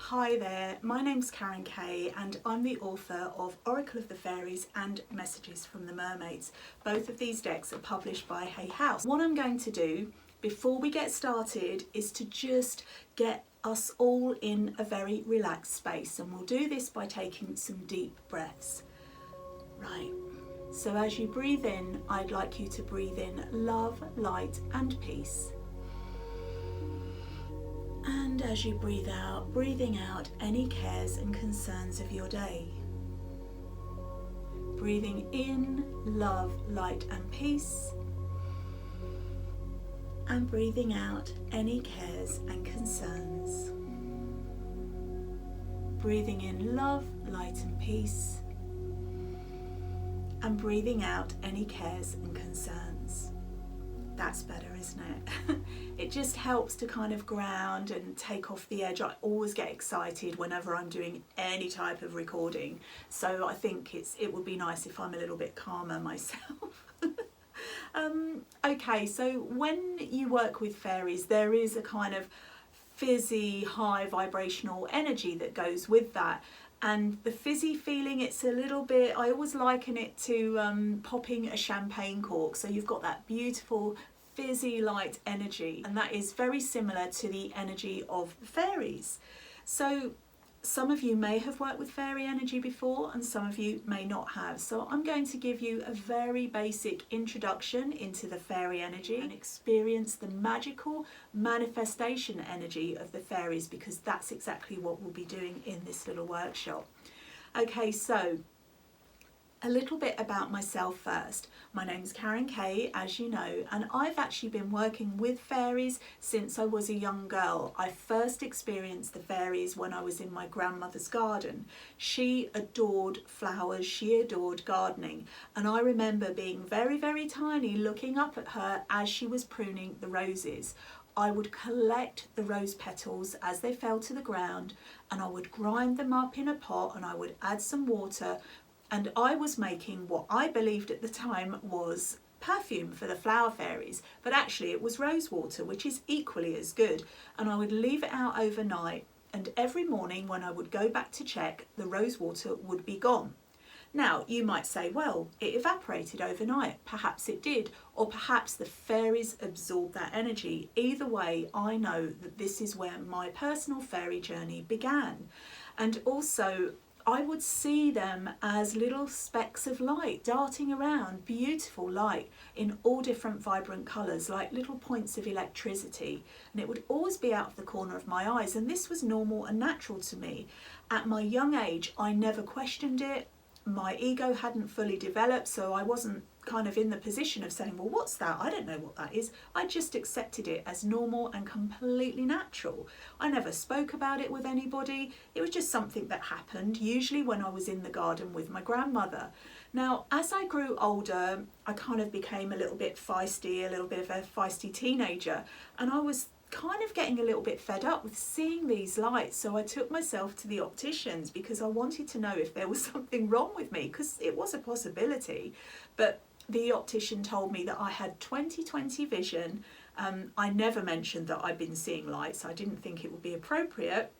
Hi there, my name's Karen Kay and I'm the author of Oracle of the Fairies and Messages from the Mermaids. Both of these decks are published by Hay House. What I'm going to do before we get started is to just get us all in a very relaxed space, and we'll do this by taking some deep breaths. Right, so as you breathe in, I'd like you to breathe in love, light and peace. And as you breathe out, breathing out any cares and concerns of your day. Breathing in love, light and peace. And breathing out any cares and concerns. Breathing in love, light and peace. And breathing out any cares and concerns. That's better, isn't it? It just helps to kind of ground and take off the edge. I always get excited whenever I'm doing any type of recording, so I think it would be nice if I'm a little bit calmer myself. Okay, so when you work with fairies, there is a kind of fizzy, high vibrational energy that goes with that. And the fizzy feeling, it's a little bit, I always liken it to popping a champagne cork. So you've got that beautiful fizzy light energy, and that is very similar to the energy of fairies. So some of you may have worked with fairy energy before and some of you may not have. So I'm going to give you a very basic introduction into the fairy energy and experience the magical manifestation energy of the fairies, because that's exactly what we'll be doing in this little workshop. Okay, so a little bit about myself first. My name's Karen Kay, as you know, and I've actually been working with fairies since I was a young girl. I first experienced the fairies when I was in my grandmother's garden. She adored flowers, she adored gardening, and I remember being very, very tiny looking up at her as she was pruning the roses. I would collect the rose petals as they fell to the ground, and I would grind them up in a pot and I would add some water. And I was making what I believed at the time was perfume for the flower fairies, but actually it was rose water, which is equally as good. And I would leave it out overnight, and every morning when I would go back to check, the rose water would be gone. Now you might say, well, it evaporated overnight. Perhaps it did, or perhaps the fairies absorbed that energy. Either way, I know that this is where my personal fairy journey began. And also, I would see them as little specks of light darting around, beautiful light in all different vibrant colours, like little points of electricity, and it would always be out of the corner of my eyes, and this was normal and natural to me. At my young age, I never questioned it. My ego hadn't fully developed, so I wasn't kind of in the position of saying, well, what's that? I don't know what that is. I just accepted it as normal and completely natural. I never spoke about it with anybody. It was just something that happened, usually when I was in the garden with my grandmother. Now, as I grew older, I kind of became a little bit feisty, a little bit of a feisty teenager, and I was kind of getting a little bit fed up with seeing these lights. So I took myself to the opticians because I wanted to know if there was something wrong with me, because it was a possibility. But the optician told me that I had 20/20 vision. I never mentioned that I'd been seeing lights. I didn't think it would be appropriate,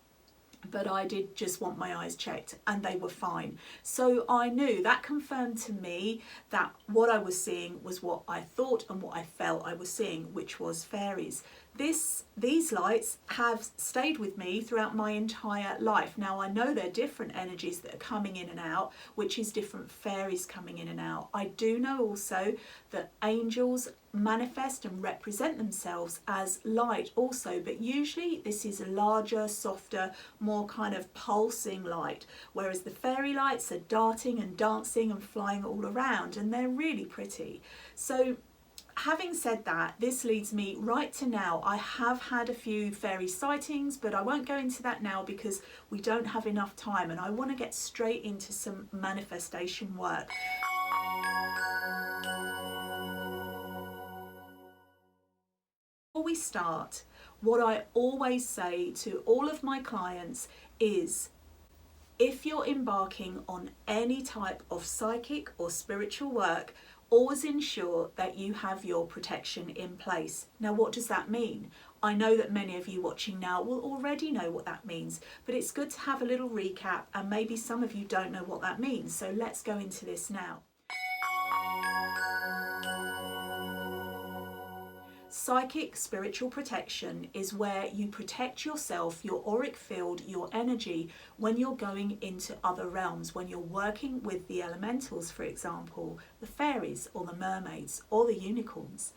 but I did just want my eyes checked and they were fine. So I knew that confirmed to me that what I was seeing was what I thought and what I felt I was seeing, which was fairies. These lights have stayed with me throughout my entire life. Now I know they're different energies that are coming in and out, which is different fairies coming in and out. I do know also that angels manifest and represent themselves as light also, but usually this is a larger, softer, more kind of pulsing light, whereas the fairy lights are darting and dancing and flying all around, and they're really pretty. So having said that, this leads me right to now. I have had a few fairy sightings, but I won't go into that now because we don't have enough time, and I want to get straight into some manifestation work. Before we start, what I always say to all of my clients is, if you're embarking on any type of psychic or spiritual work, Always ensure that you have your protection in place. Now, what does that mean? I know that many of you watching now will already know what that means, but it's good to have a little recap, and maybe some of you don't know what that means. So let's go into this now. Psychic spiritual protection is where you protect yourself, your auric field, your energy when you're going into other realms, when you're working with the elementals, for example, the fairies or the mermaids or the unicorns.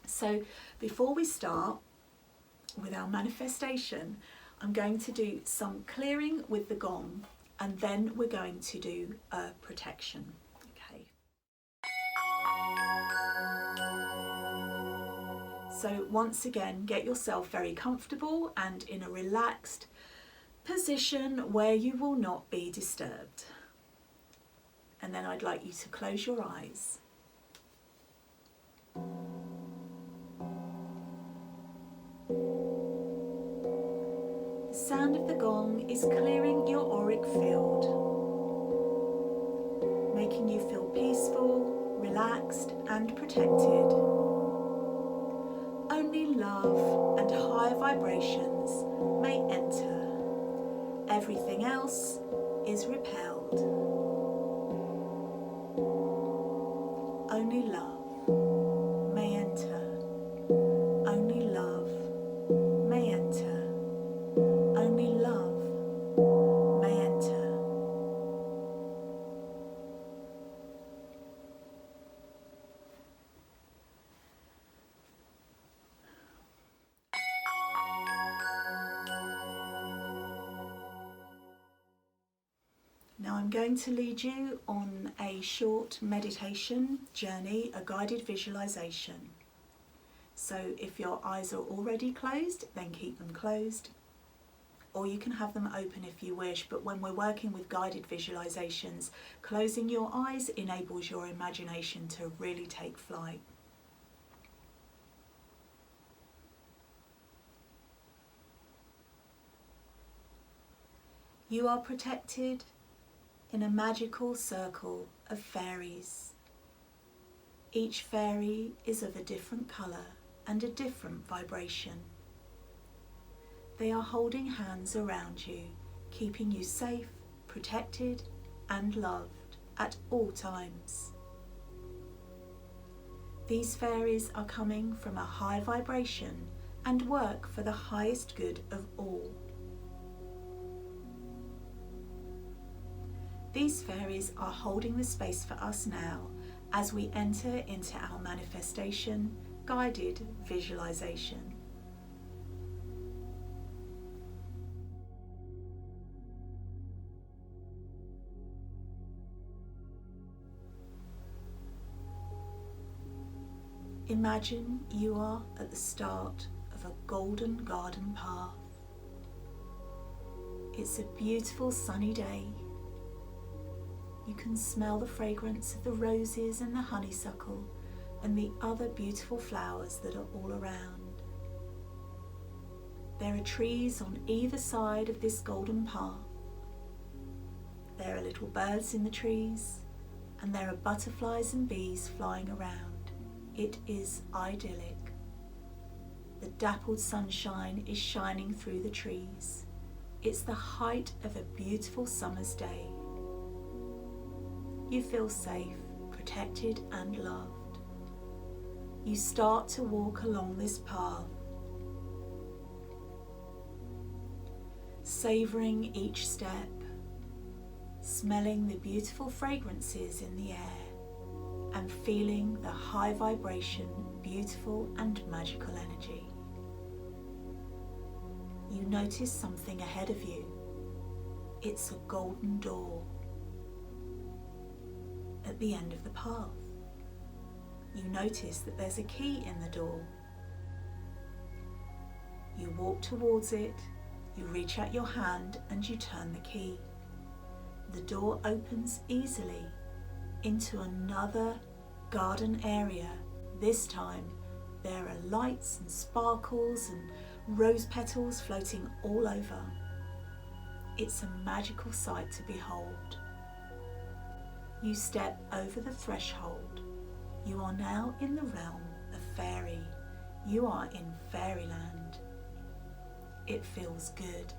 So before we start with our manifestation, I'm going to do some clearing with the gong, and then we're going to do a protection. Okay. So once again, get yourself very comfortable and in a relaxed position where you will not be disturbed. And then I'd like you to close your eyes. The sound of the gong is clearing your auric field, making you feel peaceful, relaxed and protected. Only love and higher vibrations may enter. Everything else is repelled. Only love may enter. Only love may enter. Only love may enter. Now I'm going to lead you on a short meditation journey, a guided visualization. So if your eyes are already closed, then keep them closed, or you can have them open if you wish. But when we're working with guided visualizations, closing your eyes enables your imagination to really take flight. You are protected in a magical circle of fairies. Each fairy is of a different colour and a different vibration. They are holding hands around you, keeping you safe, protected and loved at all times. These fairies are coming from a high vibration and work for the highest good of all. These fairies are holding the space for us now as we enter into our manifestation guided visualization. Imagine you are at the start of a golden garden path. It's a beautiful sunny day. You can smell the fragrance of the roses and the honeysuckle and the other beautiful flowers that are all around. There are trees on either side of this golden path. There are little birds in the trees, and there are butterflies and bees flying around. It is idyllic. The dappled sunshine is shining through the trees. It's the height of a beautiful summer's day. You feel safe, protected and loved. You start to walk along this path, savouring each step, smelling the beautiful fragrances in the air and feeling the high vibration, beautiful and magical energy. You notice something ahead of you. It's a golden door at the end of the path. You notice that there's a key in the door. You walk towards it, you reach out your hand and you turn the key. The door opens easily into another garden area. This time there are lights and sparkles and rose petals floating all over. It's a magical sight to behold. You step over the threshold You are now in the realm of fairy. You are in fairyland. It feels good.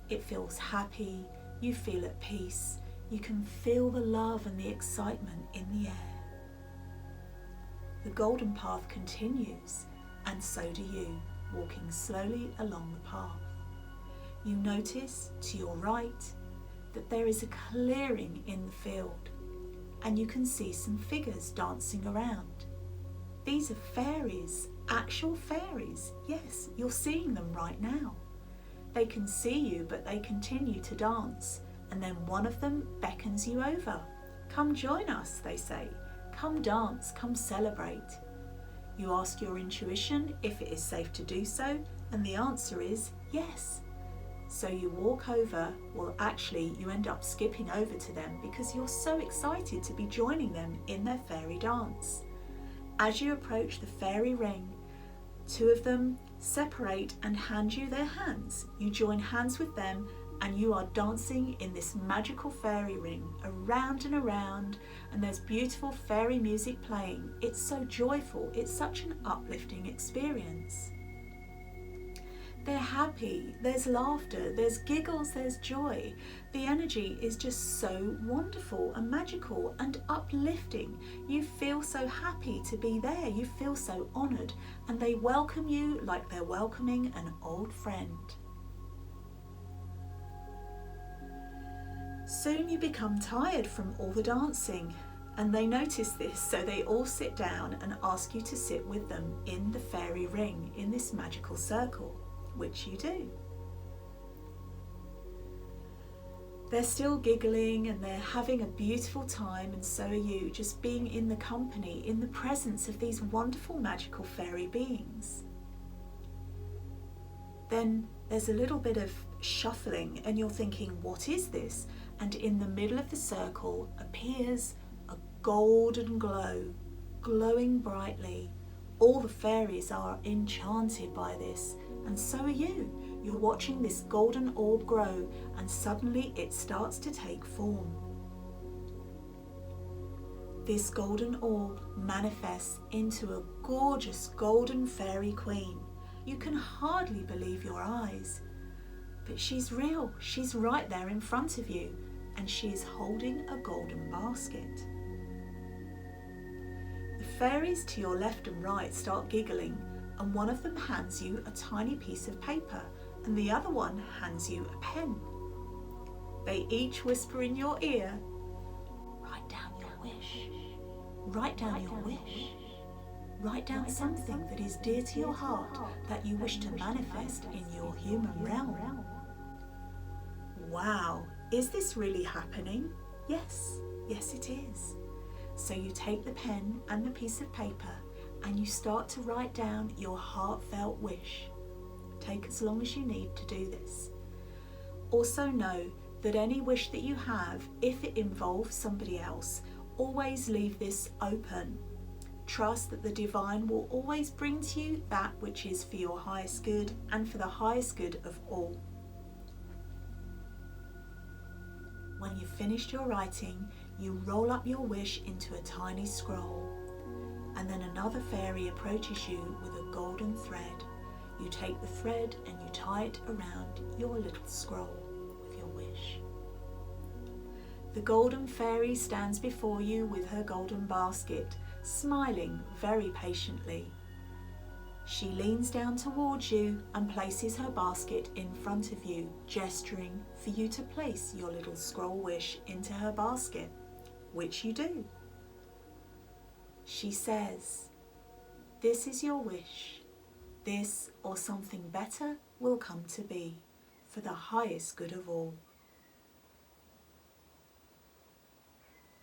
It feels happy. You feel at peace. You can feel the love and the excitement in the air. The golden path continues, and so do you, walking slowly along the path. You notice to your right that there is a clearing in the field, and you can see some figures dancing around. These are fairies, actual fairies. Yes, you're seeing them right now. They can see you, but they continue to dance, and then one of them beckons you over. Come join us, they say. Come dance, come celebrate. You ask your intuition if it is safe to do so, and the answer is yes. So you walk over, well actually you end up skipping over to them because you're so excited to be joining them in their fairy dance. As you approach the fairy ring, two of them separate and hand you their hands. You join hands with them and you are dancing in this magical fairy ring, around and around, and there's beautiful fairy music playing. It's so joyful, it's such an uplifting experience. They're happy, there's laughter, there's giggles, there's joy. The energy is just so wonderful and magical and uplifting. You feel so happy to be there, you feel so honoured, and they welcome you like they're welcoming an old friend. Soon you become tired from all the dancing, and they notice this, so they all sit down and ask you to sit with them in the fairy ring, in this magical circle, which you do. They're still giggling and they're having a beautiful time, and so are you, just being in the company, in the presence of these wonderful magical fairy beings. Then there's a little bit of shuffling and you're thinking, what is this? And in the middle of the circle appears a golden glow, glowing brightly. All the fairies are enchanted by this, and so are you. You're watching this golden orb grow, and suddenly it starts to take form. This golden orb manifests into a gorgeous golden fairy queen. You can hardly believe your eyes. But she's real, she's right there in front of you, and she is holding a golden basket. The fairies to your left and right start giggling, and one of them hands you a tiny piece of paper, and the other one hands you a pen. They each whisper in your ear, write down your wish, write down your wish, write down something that is dear to your heart that you wish to manifest in your human realm. Wow, is this really happening? Yes, yes it is. So you take the pen and the piece of paper and you start to write down your heartfelt wish. Take as long as you need to do this. Also know that any wish that you have, if it involves somebody else, always leave this open. Trust that the divine will always bring to you that which is for your highest good and for the highest good of all. When you've finished your writing, you roll up your wish into a tiny scroll, and then another fairy approaches you with a golden thread. You take the thread and you tie it around your little scroll with your wish. The golden fairy stands before you with her golden basket, smiling very patiently. She leans down towards you and places her basket in front of you, gesturing for you to place your little scroll wish into her basket, which you do. She says, "This is your wish. This or something better will come to be, for the highest good of all."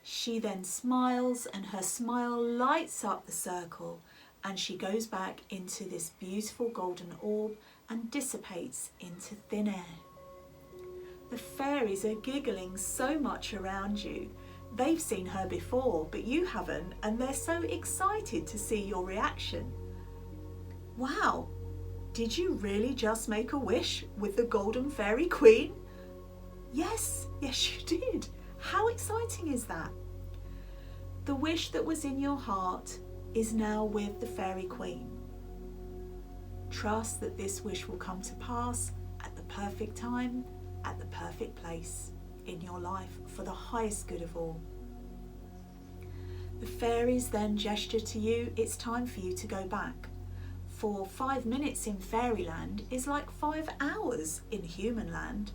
She then smiles, and her smile lights up the circle, and she goes back into this beautiful golden orb and dissipates into thin air. The fairies are giggling so much around you. They've seen her before, but you haven't, and they're so excited to see your reaction. Wow, did you really just make a wish with the Golden Fairy Queen? Yes, yes you did. How exciting is that? The wish that was in your heart is now with the Fairy Queen. Trust that this wish will come to pass at the perfect time, at the perfect place in your life for the highest good of all. The fairies then gesture to you, it's time for you to go back. For 5 minutes in fairyland is like 5 hours in human land.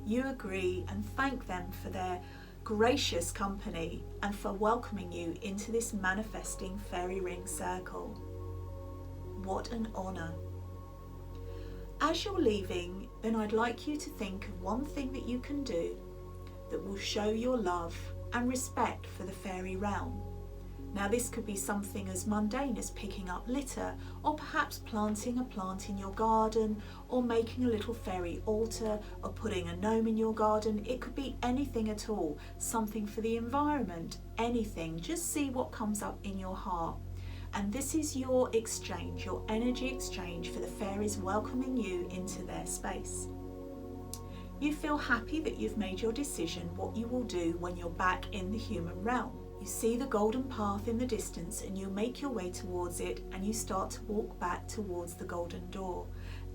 You agree and thank them for their gracious company and for welcoming you into this manifesting fairy ring circle. What an honour. As you're leaving, then I'd like you to think of one thing that you can do that will show your love and respect for the fairy realm. Now this could be something as mundane as picking up litter, or perhaps planting a plant in your garden, or making a little fairy altar, or putting a gnome in your garden. It could be anything at all, something for the environment, anything. Just see what comes up in your heart. And this is your exchange, your energy exchange for the fairies welcoming you into their space. You feel happy that you've made your decision what you will do when you're back in the human realm. You see the golden path in the distance and you make your way towards it and you start to walk back towards the golden door.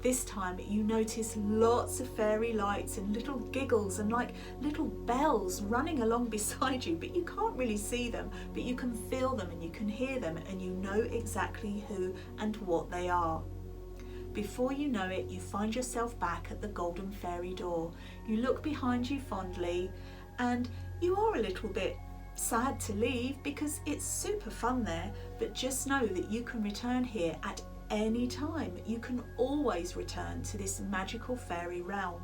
This time you notice lots of fairy lights and little giggles and like little bells running along beside you, but you can't really see them, but you can feel them and you can hear them and you know exactly who and what they are. Before you know it, you find yourself back at the golden fairy door. You look behind you fondly and you are a little bit sad to leave because it's super fun there, but just know that you can return here at any time. You can always return to this magical fairy realm.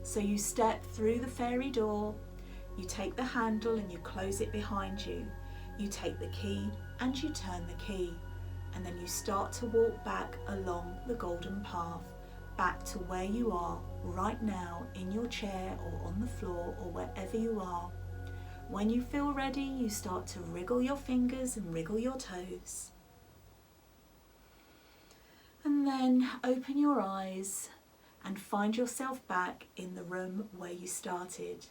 So you step through the fairy door, you take the handle and you close it behind you. You take the key and you turn the key. And then you start to walk back along the golden path, back to where you are right now in your chair or on the floor or wherever you are. When you feel ready, you start to wriggle your fingers and wriggle your toes. And then open your eyes and find yourself back in the room where you started.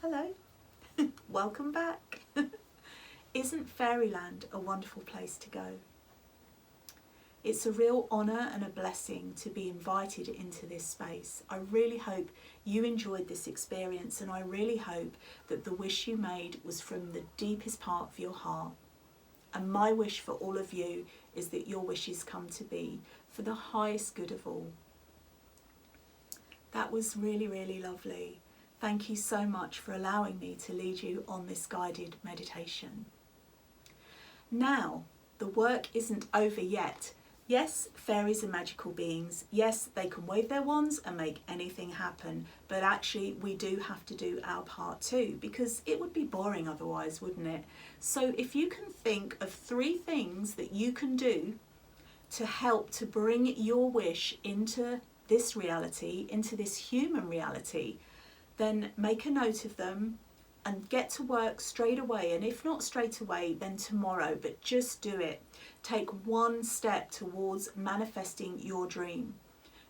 Hello, welcome back. Isn't fairyland a wonderful place to go? It's a real honour and a blessing to be invited into this space. I really hope you enjoyed this experience and I really hope that the wish you made was from the deepest part of your heart. And my wish for all of you is that your wishes come to be for the highest good of all. That was really, really lovely. Thank you so much for allowing me to lead you on this guided meditation. Now, the work isn't over yet. Yes, fairies are magical beings. Yes, they can wave their wands and make anything happen. But actually, we do have to do our part too, because it would be boring otherwise, wouldn't it? So if you can think of 3 things that you can do to help to bring your wish into this reality, into this human reality, then make a note of them and get to work straight away. And if not straight away, then tomorrow, but just do it. Take one step towards manifesting your dream.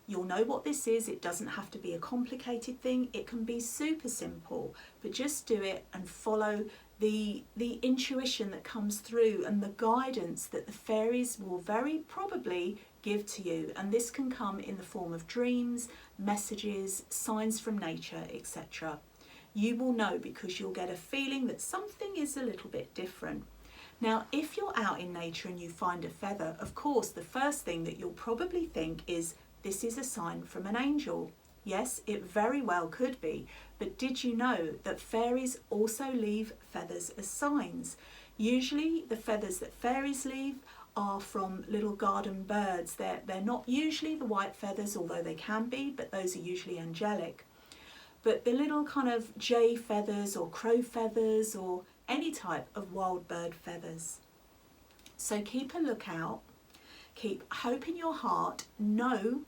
You'll know what this is. It doesn't have to be a complicated thing. It can be super simple, but just do it and follow the intuition that comes through and the guidance that the fairies will very probably give to you. And this can come in the form of dreams, messages, signs from nature, etc. You will know because you'll get a feeling that something is a little bit different. Now, if you're out in nature and you find a feather, of course, the first thing that you'll probably think is, this is a sign from an angel. Yes, it very well could be, but did you know that fairies also leave feathers as signs? Usually the feathers that fairies leave are from little garden birds. They're not usually the white feathers, although they can be, but those are usually angelic. But the little kind of jay feathers or crow feathers or any type of wild bird feathers. So keep a lookout, keep hope in your heart, know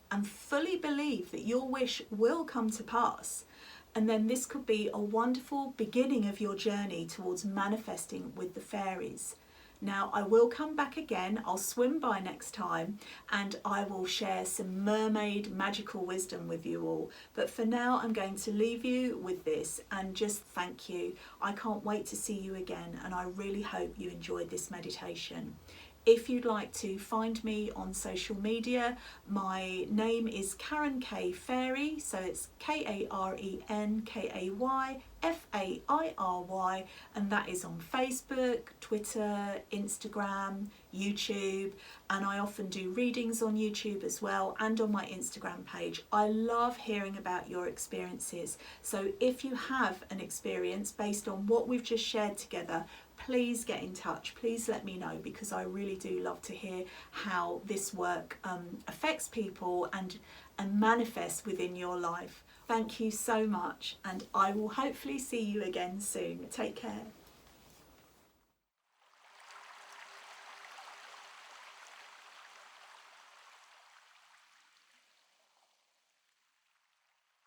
and fully believe that your wish will come to pass. And then this could be a wonderful beginning of your journey towards manifesting with the fairies. Now I will come back again, I'll swim by next time, and I will share some mermaid magical wisdom with you all. But for now I'm going to leave you with this and just thank you. I can't wait to see you again, and I really hope you enjoyed this meditation. If you'd like to find me on social media, my name is Karen K Fairy, so it's KarenKayFairy, and that is on Facebook, Twitter, Instagram, YouTube, and I often do readings on YouTube as well and on my Instagram page. I love hearing about your experiences, so if you have an experience based on what we've just shared together, please get in touch, please let me know, because I really do love to hear how this work affects people and manifests within your life. Thank you so much, and I will hopefully see you again soon. Take care.